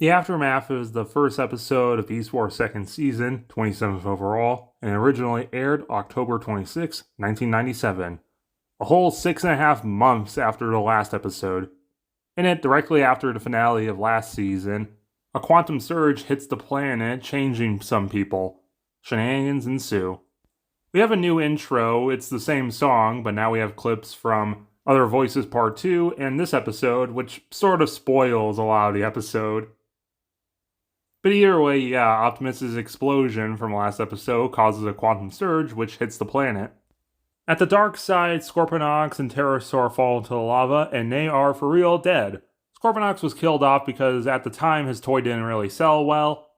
The Aftermath is the first episode of Beast Wars' second season, 27th overall, and originally aired October 26, 1997, a whole 6.5 months after the last episode. In it, directly after the finale of last season, a quantum surge hits the planet, changing some people. Shenanigans ensue. We have a new intro, it's the same song, but now we have clips from Other Voices Part 2 and this episode, which sort of spoils a lot of the episode. But either way, yeah, Optimus's explosion from last episode causes a quantum surge which hits the planet. At the dark side, Scorponok and Pterosaur fall into the lava, and they are for real dead. Scorponok was killed off because at the time his toy didn't really sell well.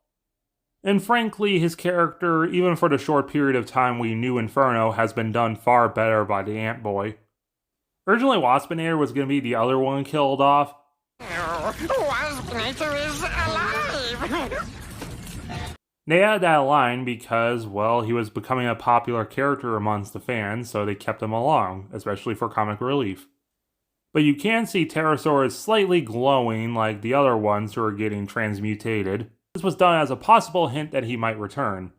And frankly, his character, even for the short period of time we knew Inferno, has been done far better by the Ant Boy. Originally, Waspinator was going to be the other one killed off. Waspinator is alive! They added that line because, well, he was becoming a popular character amongst the fans, so they kept him along, especially for comic relief. But you can see Pterosaur is slightly glowing like the other ones who are getting transmutated. This was done as a possible hint that he might return.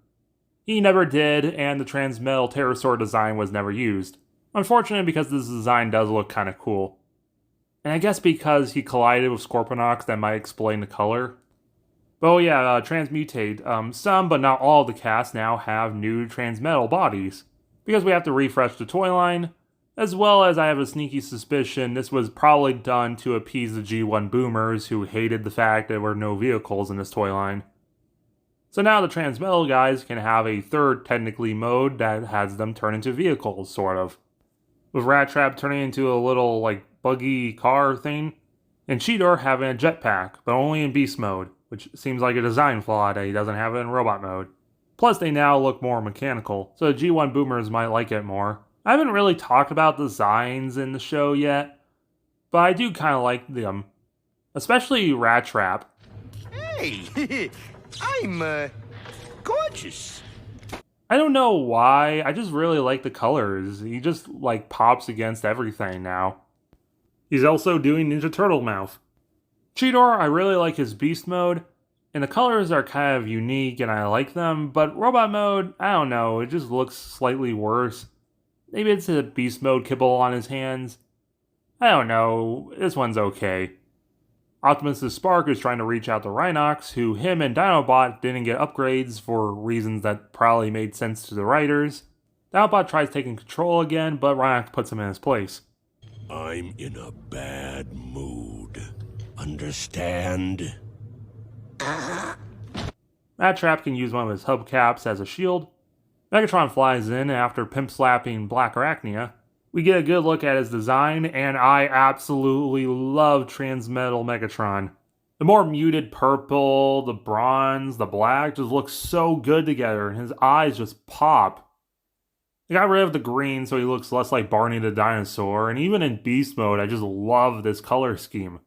He never did, and the Transmetal Pterosaur design was never used. Unfortunate because this design does look kinda cool. And I guess because he collided with Scorponok, that might explain the color. But oh yeah, Transmutate. Some, but not all of the cast now have new Transmetal bodies. Because we have to refresh the toy line, as well as I have a sneaky suspicion this was probably done to appease the G1 boomers who hated the fact there were no vehicles in this toy line. So now the Transmetal guys can have a third, technically, mode that has them turn into vehicles, sort of. With Rat Trap turning into a little, buggy car thing, and Cheetor having a jetpack, but only in beast mode, which seems like a design flaw that he doesn't have it in robot mode. Plus, they now look more mechanical, so the G1 boomers might like it more. I haven't really talked about designs in the show yet, but I do kind of like them. Especially Rat Trap. Hey, I'm, gorgeous. I don't know why, I just really like the colors. He just, pops against everything now. He's also doing Ninja Turtle mouth. Cheetor, I really like his beast mode, and the colors are kind of unique and I like them, but robot mode, I don't know, it just looks slightly worse. Maybe it's a beast mode kibble on his hands. I don't know, this one's okay. Optimus' Spark is trying to reach out to Rhinox, who him and Dinobot didn't get upgrades for reasons that probably made sense to the writers. Dinobot tries taking control again, but Rhinox puts him in his place. I'm in a bad mood. Understand? Rat Trap can use one of his hubcaps as a shield. Megatron flies in after pimp slapping Black Arachnia. We get a good look at his design, and I absolutely love Transmetal Megatron. The more muted purple, the bronze, the black just look so good together, and his eyes just pop. They got rid of the green so he looks less like Barney the dinosaur, and even in beast mode, I just love this color scheme.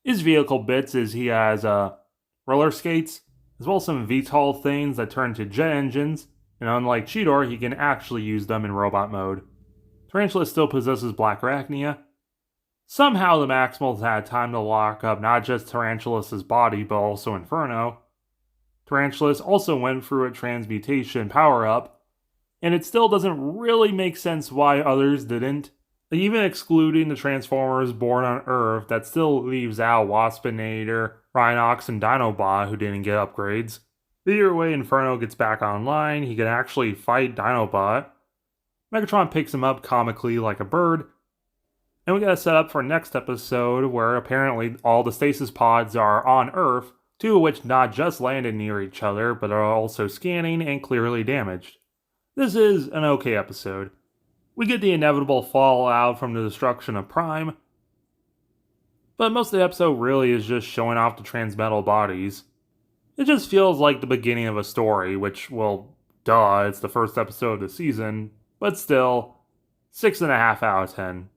His vehicle bits is he has roller skates, as well as some VTOL things that turn to jet engines, and unlike Cheetor, he can actually use them in robot mode. Tarantula still possesses Black Arachnia. Somehow the Maximals had time to lock up not just Tarantulas' body, but also Inferno. Tarantulas also went through a transmutation power-up, and it still doesn't really make sense why others didn't. Even excluding the Transformers born on Earth, that still leaves out Waspinator, Rhinox, and Dinobot who didn't get upgrades. Either way, Inferno gets back online, he can actually fight Dinobot. Megatron picks him up comically like a bird. And we got a setup for next episode where apparently all the stasis pods are on Earth, two of which not just landed near each other, but are also scanning and clearly damaged. This is an okay episode. We get the inevitable fallout from the destruction of Prime, but most of the episode really is just showing off the Transmetal bodies. It just feels like the beginning of a story, which, well, duh, it's the first episode of the season, but still, 6.5 out of 10.